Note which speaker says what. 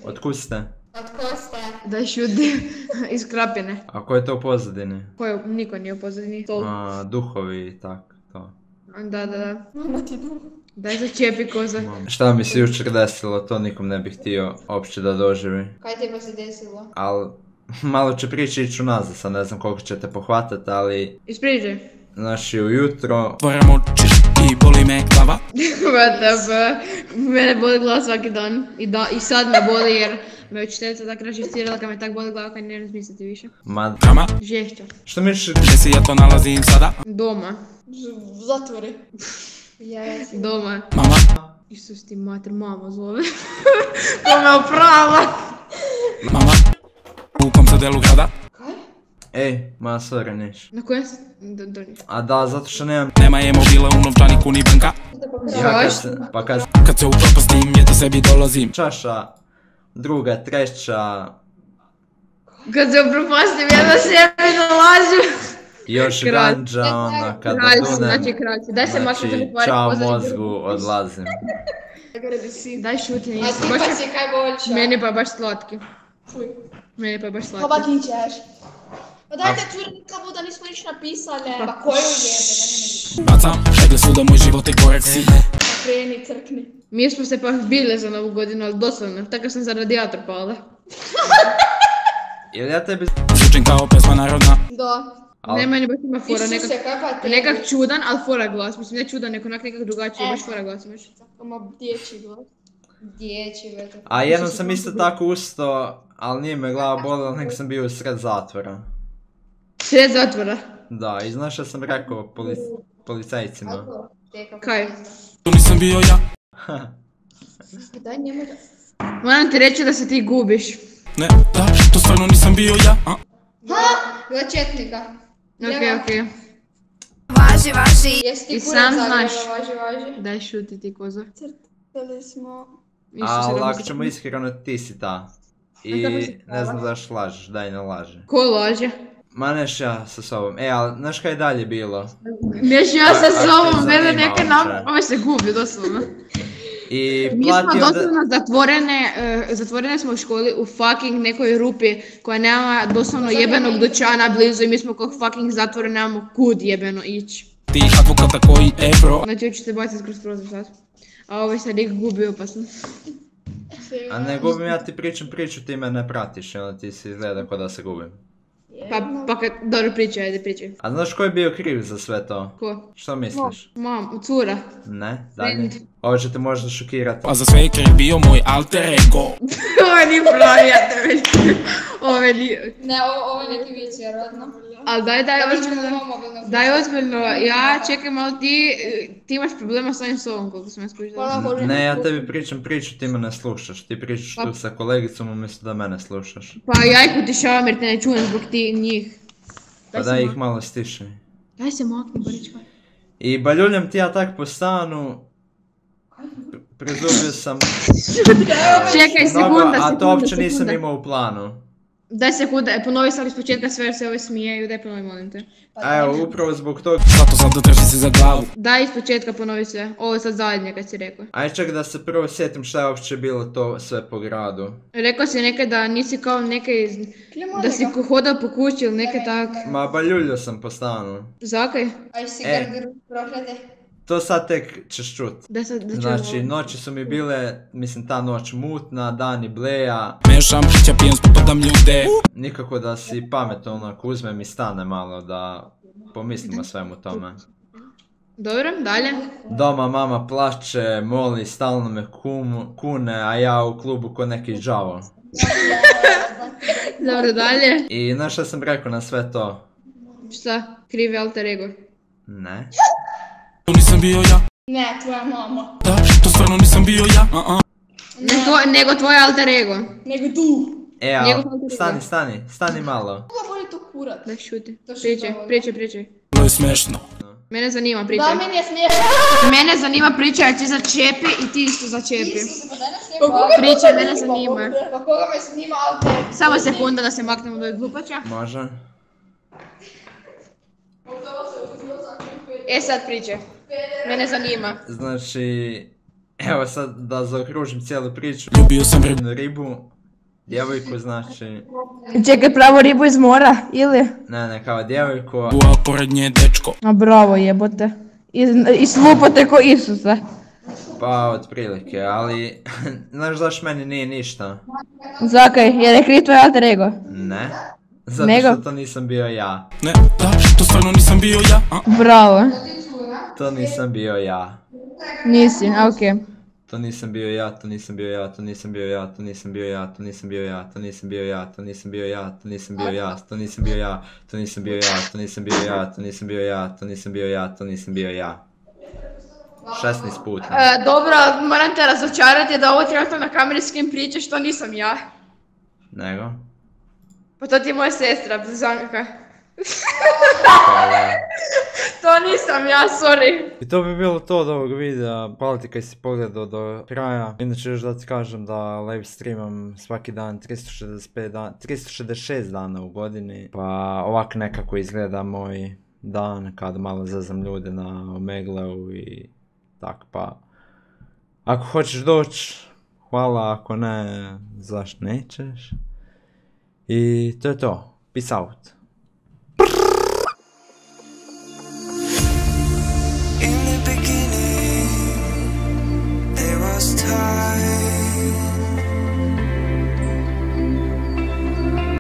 Speaker 1: Otkud ste?
Speaker 2: Od Koste.
Speaker 3: Daj šuti. Iz Krapine.
Speaker 1: A ko je to u pozadini?
Speaker 3: Niko nije u pozadini.
Speaker 1: Duhovi i tak, to.
Speaker 3: Da.
Speaker 2: Mama ti duh.
Speaker 3: Daj začepi koza.
Speaker 1: Šta mi se jučer desilo, to nikom ne bih htio uopće da doživi.
Speaker 2: Kaj ti pa se desilo?
Speaker 1: Al, malo će priče ići unazad, sad ne znam koliko ćete pohvatat, ali...
Speaker 3: Ispričaj.
Speaker 1: Znači, ujutro...
Speaker 4: Otvaram oči i boli me glava.
Speaker 3: Mene boli glava svaki dan. I sad me boli jer me učiteljica tako rašistirala kad me tak boli glava kad ne razmisliti više.
Speaker 4: Drama.
Speaker 3: Žešća.
Speaker 1: Što misliš?
Speaker 4: Gdje se ja to nalazim sada?
Speaker 3: Doma.
Speaker 2: Zatvori.
Speaker 3: Doma.
Speaker 4: Mama.
Speaker 3: Isus ti mater, mama zove. To me oprava.
Speaker 4: Mama. U kom se delu grada?
Speaker 2: Kaj?
Speaker 1: Ej, ma sorry, niš.
Speaker 3: Na kojem se... Doniš.
Speaker 1: A da, zato što nemam...
Speaker 4: Nema je mobila u novčaniku ni banka.
Speaker 1: Pa kad
Speaker 4: Kad se upropastim, ja do sebi dolazim.
Speaker 1: čaša, druga, treća,
Speaker 3: Kad se upropastim, ja na sebi dolazim.
Speaker 1: još
Speaker 3: Kralj.
Speaker 1: ganđa, ona, kada
Speaker 3: Kralj,
Speaker 1: dunem,
Speaker 3: znači kralj. Daj se maknu za
Speaker 1: znači,
Speaker 3: mi pare
Speaker 1: čao
Speaker 3: pozadnje.
Speaker 1: mozgu, odlazim.
Speaker 3: Daj šuti,
Speaker 2: A
Speaker 3: nisi.
Speaker 2: ti
Speaker 3: Baš
Speaker 2: pa si kaj boljša.
Speaker 3: meni pa baš slatki.
Speaker 2: Čuj.
Speaker 3: Meni pa baš
Speaker 2: Pa
Speaker 3: slatki.
Speaker 2: ti ćeš. Pa dajte curi kao da nismo niš napisale. Pa koju jebe, da ne vidim.
Speaker 4: Bacam, regle su da moj život je korekciji.
Speaker 2: Kreni, crkni.
Speaker 3: Mi smo se pa bile za novu godinu, ali doslovno. Tako sam za radijator pala.
Speaker 1: Jel ja tebi...
Speaker 4: Zvučim kao pesma narodna.
Speaker 2: Da.
Speaker 3: Ne, meni baš ima fora,
Speaker 2: Isuse, kaj pa tebi?
Speaker 3: nekak čudan, ali fora glas. Mislim, ne čudan, neko onak nekak drugačiji, baš fora glas imaš.
Speaker 2: Ima dječji glas. Dječji, vete.
Speaker 1: A jednom sam isto tako ustao, ali nije me glava bolila, nek sam bio sred zatvora.
Speaker 3: Sred zatvora.
Speaker 1: Da, i znaš što sam rekao policajcima?
Speaker 3: Kaj?
Speaker 4: Tu nisam bio ja.
Speaker 2: Daj njemu da...
Speaker 3: Moram ti reći da se ti gubiš.
Speaker 4: Ne, da, to stvarno nisam bio ja.
Speaker 2: Bila četnika.
Speaker 3: Okej.
Speaker 2: Jesi ti
Speaker 3: I
Speaker 2: kurac
Speaker 3: sam
Speaker 2: Zagreba,
Speaker 3: znaš.
Speaker 2: važi.
Speaker 3: Daj šuti ti koza.
Speaker 2: Crtali smo...
Speaker 1: Ali ako ćemo iskreno, ti si ta. I ne znam zašto lažeš, daj ne laže.
Speaker 3: Ko laže?
Speaker 1: Ma neš ja sa sobom. Ali znaš kaj je dalje bilo?
Speaker 3: Neš ja sa sobom,
Speaker 1: zanima
Speaker 3: mene neke
Speaker 1: uopće.
Speaker 3: Ovo se gubi, doslovno.
Speaker 1: I
Speaker 3: Mi smo
Speaker 1: platio da...
Speaker 3: doslovno zatvorene smo u školi u fucking nekoj rupi koja nema doslovno jebenog dućana blizu i mi smo kao fucking zatvoreni, nemamo kud jebeno ići.
Speaker 4: Ti advokata koji je bro.
Speaker 3: Znači, hoću te baciti kroz prozor sad. A ovaj sad ih gubi opasno.
Speaker 1: A ne gubim, ja ti pričam priču, ti me ne pratiš, onda ti si izgleda ko da se gubim.
Speaker 3: Pa kad, dobro pričaj, ajde pričaj.
Speaker 1: A znaš ko je bio kriv za sve to?
Speaker 3: Ko?
Speaker 1: Što misliš?
Speaker 3: Cura.
Speaker 1: Ne, dalje. Ovo će te možda šokirati.
Speaker 4: A za sve je kriv bio moj alter ego.
Speaker 3: Ovo nije pravi, ja te već. Ovo nije.
Speaker 2: Ne, ovo je neki vic, vjerojatno.
Speaker 3: Ali daj ozbiljno.
Speaker 2: Imamo mobilno.
Speaker 3: Daj ozbiljno, ja čekaj malo ti imaš problema s ovim sobom koliko sam ja skužila.
Speaker 1: Ne, ja tebi pričam priču, ti me ne slušaš. Ti pričaš tu sa kolegicom umjesto da mene slušaš.
Speaker 3: Pa ja ih utišavam jer te ne čujem zbog njih.
Speaker 1: Pa daj ih malo stišaj.
Speaker 3: Daj se makni, Borička.
Speaker 1: I baljuljam ti ja tak po stanu. Prizubio sam
Speaker 3: Čekaj,
Speaker 1: mnogo,
Speaker 3: sekunda.
Speaker 1: a to uopće nisam imao u planu.
Speaker 3: Daj sekunda, ponovi sad iz početka sve jer se ove smijeju, daj ponovi molim te.
Speaker 1: Evo, upravo zbog toga.
Speaker 4: Zato sad drži se za glavu.
Speaker 3: Daj iz početka ponovi sve, ovo je sad zadnje kad si rekao.
Speaker 1: Aj čak da se prvo sjetim šta je uopće bilo to sve po gradu.
Speaker 3: Rekao si nekaj da nisi kao neke, da si hodao po kući ili neke tak.
Speaker 1: Ma baljuljo sam po stanu.
Speaker 3: Zakaj?
Speaker 2: Aj si grgr proklete.
Speaker 1: To sad tek ćeš čut.
Speaker 3: Da čujemo.
Speaker 1: Znači, noći su mi bile, mislim ta noć mutna, dani bleja.
Speaker 4: Mešam pića, pijem, spopadam ljude.
Speaker 1: Nikako da si pametno onako uzmem i stane malo da pomislim o svemu tome.
Speaker 3: Dobro, dalje.
Speaker 1: Doma mama plače, moli, stalno me kune, a ja u klubu ko neki džavo.
Speaker 3: Dobro, dalje.
Speaker 1: I znaš šta sam rekao na sve to?
Speaker 3: Šta? Krivi alter ego.
Speaker 1: Ne.
Speaker 4: Tu nisam bio ja.
Speaker 2: Ne, tvoja mama.
Speaker 4: Da, to stvarno nisam bio ja.
Speaker 3: Nego tvoj alter ego.
Speaker 2: Nego tu.
Speaker 1: Stani malo.
Speaker 2: Koga boli to kurat?
Speaker 3: Da šuti.
Speaker 2: To što
Speaker 3: Pričaj.
Speaker 4: To je smešno.
Speaker 3: Mene zanima pričaj.
Speaker 2: Da, meni je smiješno.
Speaker 3: Mene zanima pričaj, ja ti začepi i ti isto začepi.
Speaker 2: Isuse, pa daj nas snima.
Speaker 3: Pričaj, mene zanima.
Speaker 2: Pa koga me snima alter?
Speaker 3: Samo sekunda da se maknemo do glupača.
Speaker 1: Može.
Speaker 3: Sad pričaj. Mene zanima.
Speaker 1: Znači, Evo sad da zaokružim cijelu priču.
Speaker 4: Ljubio sam ribu.
Speaker 1: Ribu, djevojku znači,
Speaker 3: Čekaj, pravo ribu iz mora, ili?
Speaker 1: ne, kao djevojku,
Speaker 4: A pored nje dečko.
Speaker 3: A bravo jebote. I slupate ko Isusa.
Speaker 1: pa otprilike, ali znaš zašto meni nije ništa?
Speaker 3: Zakaj, jer je kriv tvoj alter ego?
Speaker 1: Ne, zato
Speaker 3: Nego?
Speaker 1: što to nisam bio ja.
Speaker 4: Ne, da, što stvarno nisam bio ja.
Speaker 3: Bravo.
Speaker 1: To nisam bio ja.
Speaker 3: Nisi, a okej.
Speaker 1: To nisam bio ja, to nisam bio ja, to nisam bio ja, to nisam bio ja, to nisam bio ja, to nisam bio ja, to nisam bio ja, to nisam bio ja, to nisam bio ja, to nisam bio ja, to nisam bio ja, to nisam bio ja, to nisam bio ja, to nisam bio ja. 16 puta.
Speaker 3: Dobro, moram te razočarati da ovo trenutno na kameri s kim pričaš, to nisam ja.
Speaker 1: Nego?
Speaker 3: Pa to ti je moja sestra, blizanka.
Speaker 1: Pa,
Speaker 3: To nisam ja, sorry.
Speaker 1: I to bi bilo to od ovog videa, hvala ti kaj si pogledao do kraja. Inače još da ti kažem da live streamam svaki dan 366 dana u godini. Pa ovak nekako izgleda moj dan kad malo zazam ljude na Omegleu i tak pa. Ako hoćeš doći, hvala, ako ne, zašto nećeš. I to je to. Peace out.